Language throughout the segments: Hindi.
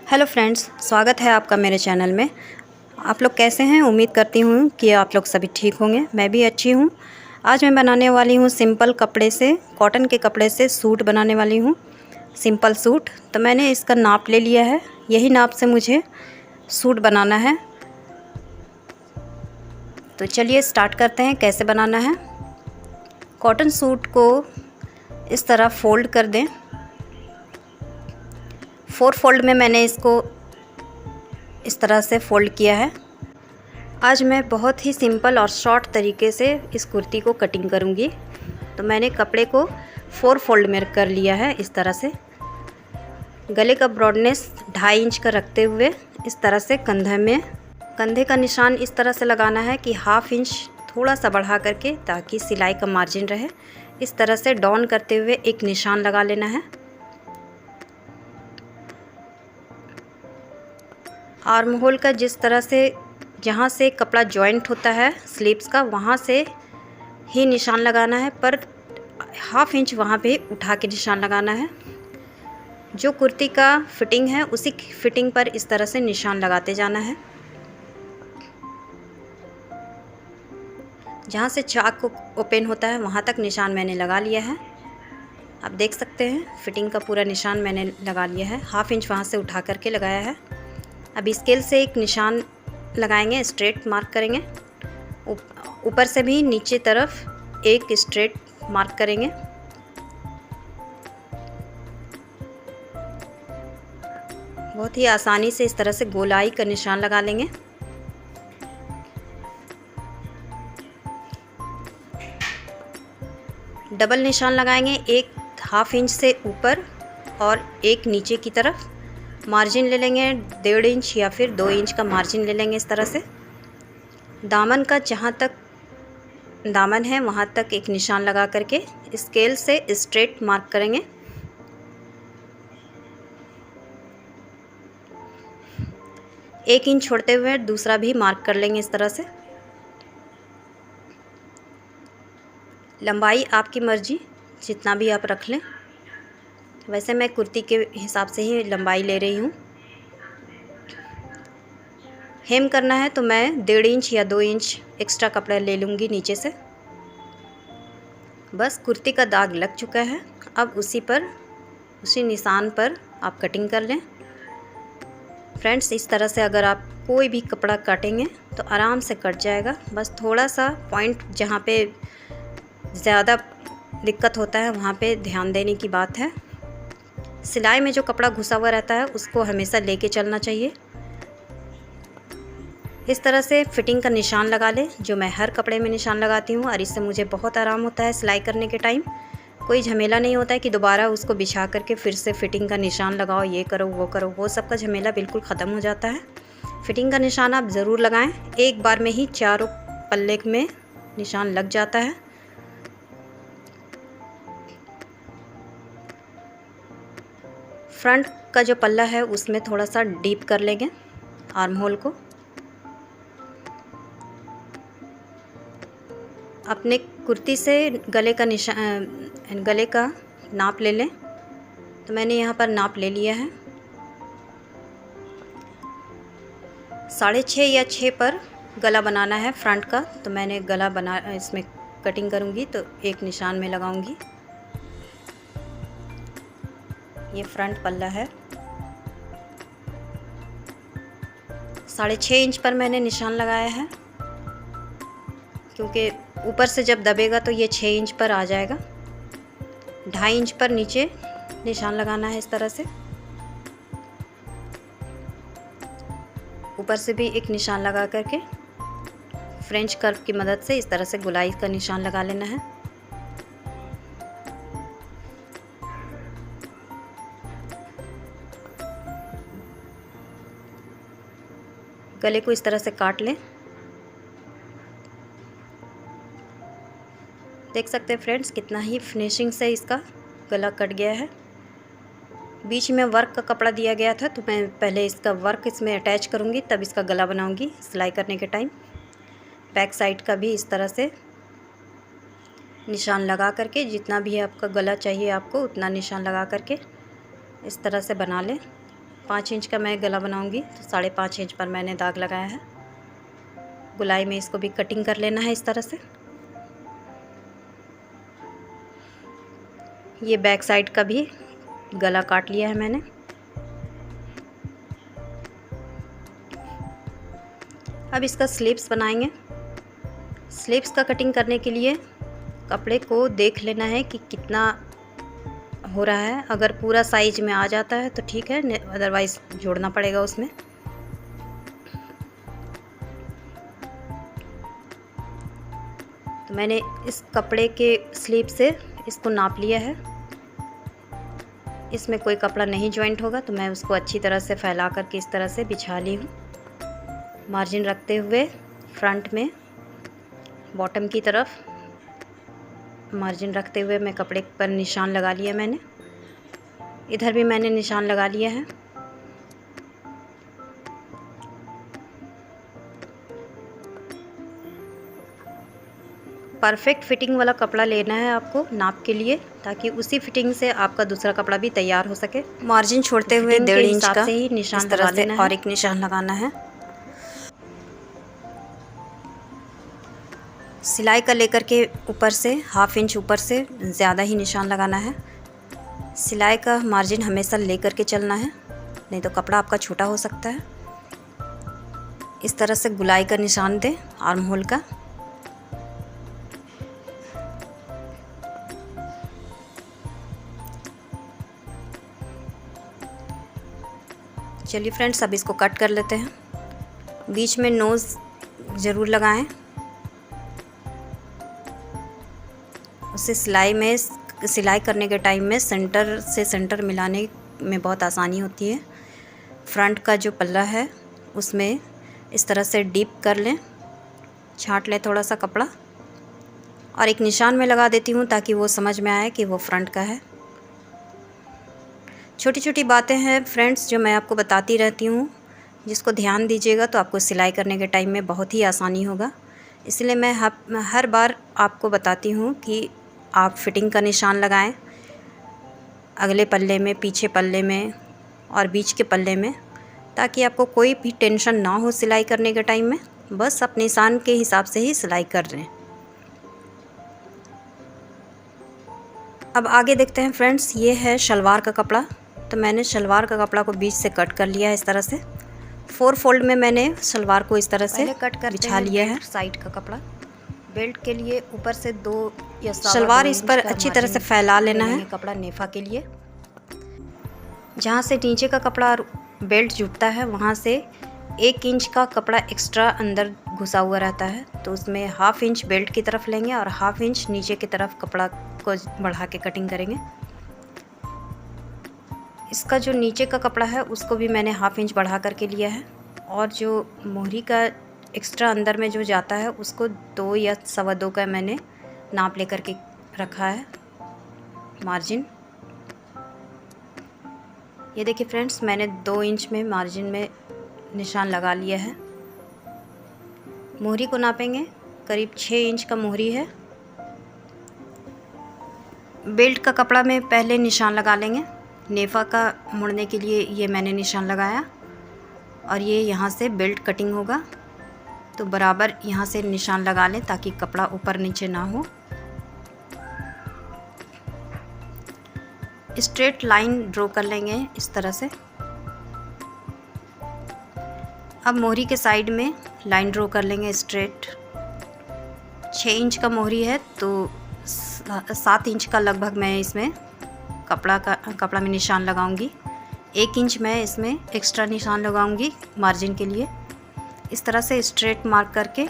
हेलो फ्रेंड्स, स्वागत है आपका मेरे चैनल में। आप लोग कैसे हैं? उम्मीद करती हूँ कि आप लोग सभी ठीक होंगे। मैं भी अच्छी हूँ। आज मैं बनाने वाली हूँ सिंपल कपड़े से, कॉटन के कपड़े से सूट बनाने वाली हूँ, सिंपल सूट। तो मैंने इसका नाप ले लिया है, यही नाप से मुझे सूट बनाना है। तो चलिए स्टार्ट करते हैं कैसे बनाना है। कॉटन सूट को इस तरह फ़ोल्ड कर दें। 4 फोल्ड में मैंने इसको इस तरह से फ़ोल्ड किया है। आज मैं बहुत ही सिंपल और शॉर्ट तरीके से इस कुर्ती को कटिंग करूँगी। तो मैंने कपड़े को 4 फोल्ड में कर लिया है इस तरह से। गले का ब्रॉडनेस 2.5 इंच का रखते हुए इस तरह से कंधे का निशान इस तरह से लगाना है कि 1/2 इंच थोड़ा सा बढ़ा करके, ताकि सिलाई का मार्जिन रहे। इस तरह से डाउन करते हुए एक निशान लगा लेना है। आर्म होल का जिस तरह से, जहाँ से कपड़ा जॉइंट होता है स्लीव्स का, वहाँ से ही निशान लगाना है, पर 1/2 इंच वहाँ पे उठा के निशान लगाना है। जो कुर्ती का फिटिंग है उसी फिटिंग पर इस तरह से निशान लगाते जाना है। जहाँ से चाक को ओपन होता है वहाँ तक निशान मैंने लगा लिया है। आप देख सकते हैं फिटिंग का पूरा निशान मैंने लगा लिया है। 1/2 इंच वहाँ से उठा करके लगाया है। अब स्केल से एक निशान लगाएंगे, स्ट्रेट मार्क करेंगे। ऊपर से भी नीचे तरफ एक स्ट्रेट मार्क करेंगे। बहुत ही आसानी से इस तरह से गोलाई का निशान लगा लेंगे। डबल निशान लगाएंगे, एक 1/2 इंच से ऊपर और एक नीचे की तरफ। मार्जिन ले लेंगे 1.5 इंच या फिर 2 इंच का मार्जिन ले लेंगे इस तरह से। दामन का जहाँ तक दामन है वहाँ तक एक निशान लगा करके स्केल से स्ट्रेट मार्क करेंगे। एक इंच छोड़ते हुए दूसरा भी मार्क कर लेंगे इस तरह से। लंबाई आपकी मर्जी, जितना भी आप रख लें। वैसे मैं कुर्ती के हिसाब से ही लंबाई ले रही हूँ। हेम करना है तो मैं 1.5 इंच या 2 इंच एक्स्ट्रा कपड़ा ले लूँगी नीचे से। बस कुर्ती का दाग लग चुका है। अब उसी निशान पर आप कटिंग कर लें। फ्रेंड्स, इस तरह से अगर आप कोई भी कपड़ा काटेंगे तो आराम से कट जाएगा। बस थोड़ा सा पॉइंट जहाँ पे ज़्यादा दिक्कत होता है वहाँ पे ध्यान देने की बात है। सिलाई में जो कपड़ा घुसा हुआ रहता है उसको हमेशा लेके चलना चाहिए। इस तरह से फिटिंग का निशान लगा लें, जो मैं हर कपड़े में निशान लगाती हूँ, और इससे मुझे बहुत आराम होता है सिलाई करने के टाइम। कोई झमेला नहीं होता है कि दोबारा उसको बिछा करके फिर से फिटिंग का निशान लगाओ, ये करो वो करो। वो सब का झमेला बिल्कुल ख़त्म हो जाता है। फिटिंग का निशान आप ज़रूर लगाएं। एक बार में ही चारों पल्ले में निशान लग जाता है। फ्रंट का जो पल्ला है उसमें थोड़ा सा डीप कर लेंगे आर्म होल को। अपने कुर्ती से गले का नाप ले लें। तो मैंने यहाँ पर नाप ले लिया है। 6.5 या 6 पर गला बनाना है फ्रंट का। तो मैंने गला बना, इसमें कटिंग करूँगी तो एक निशान में लगाऊंगी। ये फ्रंट पल्ला है। 6.5 इंच पर मैंने निशान लगाया है, क्योंकि ऊपर से जब दबेगा तो ये 6 इंच पर आ जाएगा। 2.5 इंच पर नीचे निशान लगाना है इस तरह से। ऊपर से भी एक निशान लगा करके फ्रेंच कर्व की मदद से इस तरह से गोलाई का निशान लगा लेना है। गले को इस तरह से काट लें। देख सकते हैं फ्रेंड्स, कितना ही फिनिशिंग से इसका गला कट गया है। बीच में वर्क का कपड़ा दिया गया था, तो मैं पहले इसका वर्क इसमें अटैच करूँगी, तब इसका गला बनाऊँगी सिलाई करने के टाइम। बैक साइड का भी इस तरह से निशान लगा करके, जितना भी आपका गला चाहिए आपको उतना निशान लगा करके इस तरह से बना लें। 5 इंच का मैं गला बनाऊंगी, तो 5.5 इंच पर मैंने दाग लगाया है। गोलाई में इसको भी कटिंग कर लेना है इस तरह से। ये बैक साइड का भी गला काट लिया है मैंने। अब इसका स्लीव्स बनाएंगे। स्लीव्स का कटिंग करने के लिए कपड़े को देख लेना है कि कितना हो रहा है। अगर पूरा साइज में आ जाता है तो ठीक है, अदरवाइज़ जोड़ना पड़ेगा उसमें। तो मैंने इस कपड़े के स्लीव से इसको नाप लिया है। इसमें कोई कपड़ा नहीं जॉइंट होगा, तो मैं उसको अच्छी तरह से फैला करके इस तरह से बिछा ली हूँ। मार्जिन रखते हुए फ्रंट में बॉटम की तरफ मार्जिन रखते हुए मैं कपड़े पर निशान लगा लिया मैंने। इधर भी मैंने निशान लगा लिया है। परफेक्ट फिटिंग वाला कपड़ा लेना है आपको नाप के लिए, ताकि उसी फिटिंग से आपका दूसरा कपड़ा भी तैयार हो सके। मार्जिन छोड़ते हुए 1.5 इंच का से ही निशान लगा लेना है और एक निशान लगाना है। सिलाई का लेकर के ऊपर से 1/2 इंच ऊपर से ज़्यादा ही निशान लगाना है। सिलाई का मार्जिन हमेशा लेकर के चलना है, नहीं तो कपड़ा आपका छोटा हो सकता है। इस तरह से गुलाई का निशान दें आर्म होल का। चलिए फ्रेंड्स, अब इसको कट कर लेते हैं। बीच में नोज़ ज़रूर लगाएं, उसे सिलाई करने के टाइम में सेंटर से सेंटर मिलाने में बहुत आसानी होती है। फ्रंट का जो पल्ला है उसमें इस तरह से डीप कर लें, छांट लें थोड़ा सा कपड़ा, और एक निशान में लगा देती हूँ ताकि वो समझ में आए कि वो फ्रंट का है। छोटी छोटी बातें हैं फ्रेंड्स जो मैं आपको बताती रहती हूँ, जिसको ध्यान दीजिएगा तो आपको सिलाई करने के टाइम में बहुत ही आसानी होगा। इसलिए मैं हर बार आपको बताती हूँ कि आप फिटिंग का निशान लगाएं अगले पल्ले में, पीछे पल्ले में और बीच के पल्ले में, ताकि आपको कोई भी टेंशन ना हो सिलाई करने के टाइम में। बस अपने निशान के हिसाब से ही सिलाई कर रहे हैं। अब आगे देखते हैं फ्रेंड्स, ये है शलवार का कपड़ा। तो मैंने शलवार का कपड़ा को बीच से कट कर लिया है। इस तरह से 4 फोल्ड में मैंने शलवार को इस तरह से कट कर बिछा लिया है। साइड का कपड़ा बेल्ट के लिए ऊपर से 2 या शलवार इस पर अच्छी तरह से फैला लेना है कपड़ा नेफा के लिए। जहाँ से नीचे का कपड़ा बेल्ट जुटता है वहाँ से 1 इंच का कपड़ा एक्स्ट्रा अंदर घुसा हुआ रहता है, तो उसमें 1/2 इंच बेल्ट की तरफ लेंगे और 1/2 इंच नीचे की तरफ कपड़ा को बढ़ा के कटिंग करेंगे। इसका जो नीचे का कपड़ा है उसको भी मैंने 1/2 इंच बढ़ा करके लिया है, और जो मोहरी का एक्स्ट्रा अंदर में जो जाता है उसको 2 या 2.25 का मैंने नाप लेकर के रखा है मार्जिन। ये देखिए फ्रेंड्स, मैंने 2 इंच में मार्जिन में निशान लगा लिया है। मोहरी को नापेंगे, करीब 6 इंच का मोहरी है। बेल्ट का कपड़ा में पहले निशान लगा लेंगे। नेफा का मुड़ने के लिए ये मैंने निशान लगाया, और ये यहाँ से बेल्ट कटिंग होगा, तो बराबर यहाँ से निशान लगा लें ताकि कपड़ा ऊपर नीचे ना हो। स्ट्रेट लाइन ड्रॉ कर लेंगे इस तरह से। अब मोहरी के साइड में लाइन ड्रॉ कर लेंगे स्ट्रेट। 6 इंच का मोहरी है तो 7 इंच का लगभग मैं इसमें कपड़ा में निशान लगाऊंगी। 1 इंच मैं इसमें एक्स्ट्रा निशान लगाऊंगी मार्जिन के लिए। इस तरह से स्ट्रेट मार्क करके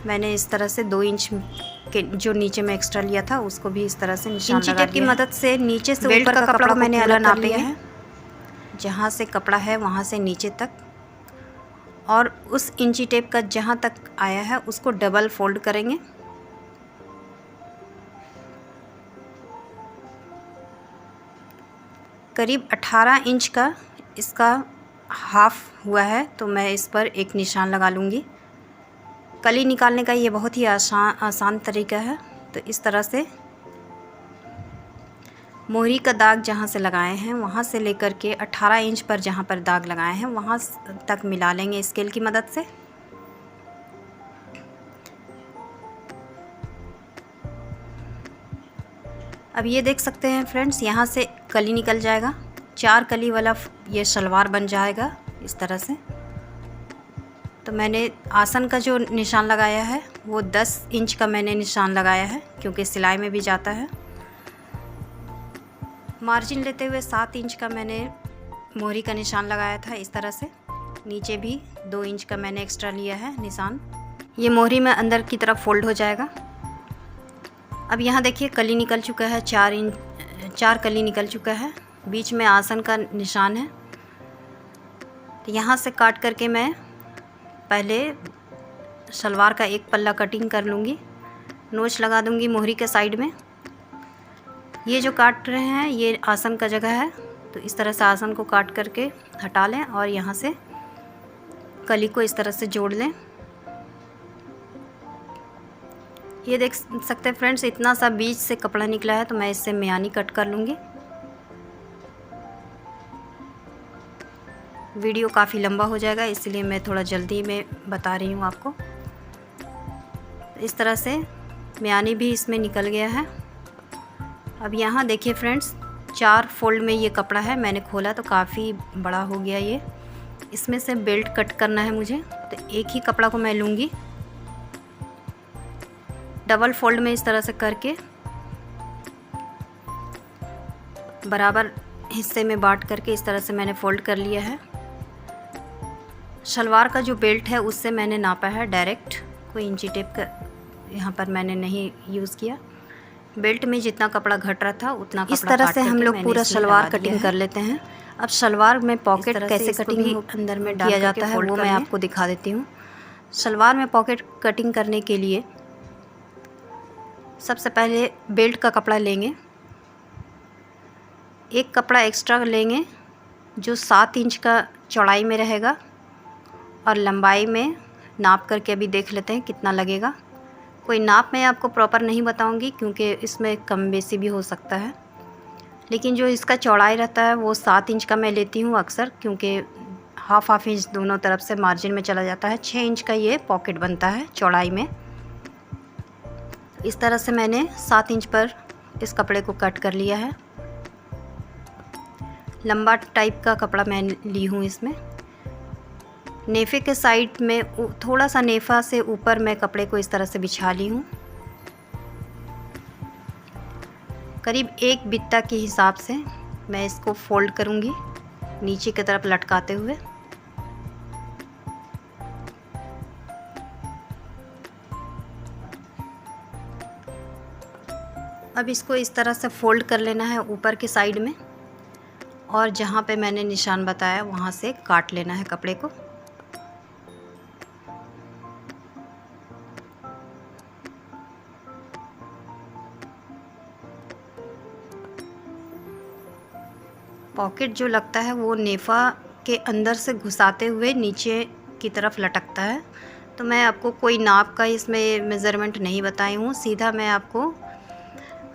मैंने इस तरह से 2 इंच के जो नीचे में एक्स्ट्रा लिया था उसको भी इस तरह से निशान लगा दिया। इंची टेप की मदद से नीचे से ऊपर का कपड़ा मैंने अलग नाप लिया है, जहाँ से कपड़ा है वहाँ से नीचे तक, और उस इंची टेप का जहाँ तक आया है उसको डबल फोल्ड करेंगे। करीब 18 इंच का इसका हाफ हुआ है, तो मैं इस पर एक निशान लगा लूँगी। कली निकालने का ये बहुत ही आसान तरीका है। तो इस तरह से मोहरी का दाग जहाँ से लगाए हैं वहाँ से लेकर के 18 इंच पर जहाँ पर दाग लगाए हैं वहाँ तक मिला लेंगे स्केल की मदद से। अब ये देख सकते हैं फ्रेंड्स, यहाँ से कली निकल जाएगा। 4 कली वाला ये शलवार बन जाएगा इस तरह से। तो मैंने आसन का जो निशान लगाया है वो 10 इंच का मैंने निशान लगाया है, क्योंकि सिलाई में भी जाता है। मार्जिन लेते हुए 7 इंच का मैंने मोहरी का निशान लगाया था इस तरह से। नीचे भी 2 इंच का मैंने एक्स्ट्रा लिया है निशान। ये मोहरी में अंदर की तरफ फोल्ड हो जाएगा। अब यहाँ देखिए कली निकल चुका है, 4 कली निकल चुका है। बीच में आसन का निशान है। तो यहाँ से काट करके मैं पहले शलवार का एक पल्ला कटिंग कर लूँगी। नोच लगा दूँगी मोहरी के साइड में। ये जो काट रहे हैं ये आसन का जगह है, तो इस तरह से आसन को काट करके हटा लें और यहाँ से कली को इस तरह से जोड़ लें। ये देख सकते हैं फ्रेंड्स, इतना सा बीच से कपड़ा निकला है, तो मैं इससे मियानी कट कर लूँगी। वीडियो काफ़ी लंबा हो जाएगा, इसलिए मैं थोड़ा जल्दी में बता रही हूँ आपको। इस तरह से मियानी भी इसमें निकल गया है। अब यहाँ देखिए फ्रेंड्स, 4 फोल्ड में ये कपड़ा है। मैंने खोला तो काफ़ी बड़ा हो गया ये। इसमें से बेल्ट कट करना है मुझे, तो एक ही कपड़ा को मैं लूँगी। डबल फोल्ड में इस तरह से करके बराबर हिस्से में बांट करके इस तरह से मैंने फ़ोल्ड कर लिया है। शलवार का जो बेल्ट है उससे मैंने नापा है डायरेक्ट, कोई इंची टेप का यहाँ पर मैंने नहीं यूज़ किया। बेल्ट में जितना कपड़ा घट रहा था उतना कपड़ा, इस तरह से हम लोग पूरा शलवार कटिंग कर लेते हैं। अब शलवार में पॉकेट कैसे कटिंग अंदर में किया जाता है वो मैं आपको दिखा देती हूँ। शलवार में पॉकेट कटिंग करने के लिए सबसे पहले बेल्ट का कपड़ा लेंगे, एक कपड़ा एक्स्ट्रा लेंगे जो 7 इंच का चौड़ाई में रहेगा, और लंबाई में नाप करके अभी देख लेते हैं कितना लगेगा। कोई नाप मैं आपको प्रॉपर नहीं बताऊंगी क्योंकि इसमें कम बेसी भी हो सकता है, लेकिन जो इसका चौड़ाई रहता है वो 7 इंच का मैं लेती हूँ अक्सर, क्योंकि हाफ इंच दोनों तरफ से मार्जिन में चला जाता है। 6 इंच का ये पॉकेट बनता है चौड़ाई में। इस तरह से मैंने 7 इंच पर इस कपड़े को कट कर लिया है। लंबा टाइप का कपड़ा मैं ली हूँ। इसमें नेफे के साइड में थोड़ा सा नेफा से ऊपर मैं कपड़े को इस तरह से बिछा ली हूँ। करीब 1 बित्ता के हिसाब से मैं इसको फोल्ड करूँगी नीचे की तरफ लटकाते हुए। अब इसको इस तरह से फोल्ड कर लेना है ऊपर के साइड में, और जहाँ पे मैंने निशान बताया वहाँ से काट लेना है कपड़े को। पॉकेट जो लगता है वो नेफा के अंदर से घुसाते हुए नीचे की तरफ लटकता है। तो मैं आपको कोई नाप का इसमें मेज़रमेंट नहीं बताई हूँ, सीधा मैं आपको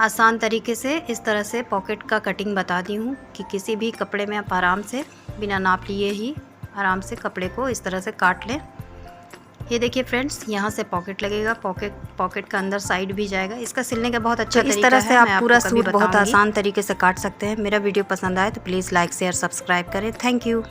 आसान तरीके से इस तरह से पॉकेट का कटिंग बता दी हूँ कि किसी भी कपड़े में आप आराम से बिना नाप लिए ही आराम से कपड़े को इस तरह से काट लें। ये देखिए फ्रेंड्स, यहाँ से पॉकेट लगेगा, पॉकेट का अंदर साइड भी जाएगा। इसका सिलने का बहुत अच्छा तरीका है। इस तरह से आप पूरा सूट बहुत आसान तरीके से काट सकते हैं। मेरा वीडियो पसंद आए तो प्लीज़ लाइक शेयर सब्सक्राइब करें। Thank you.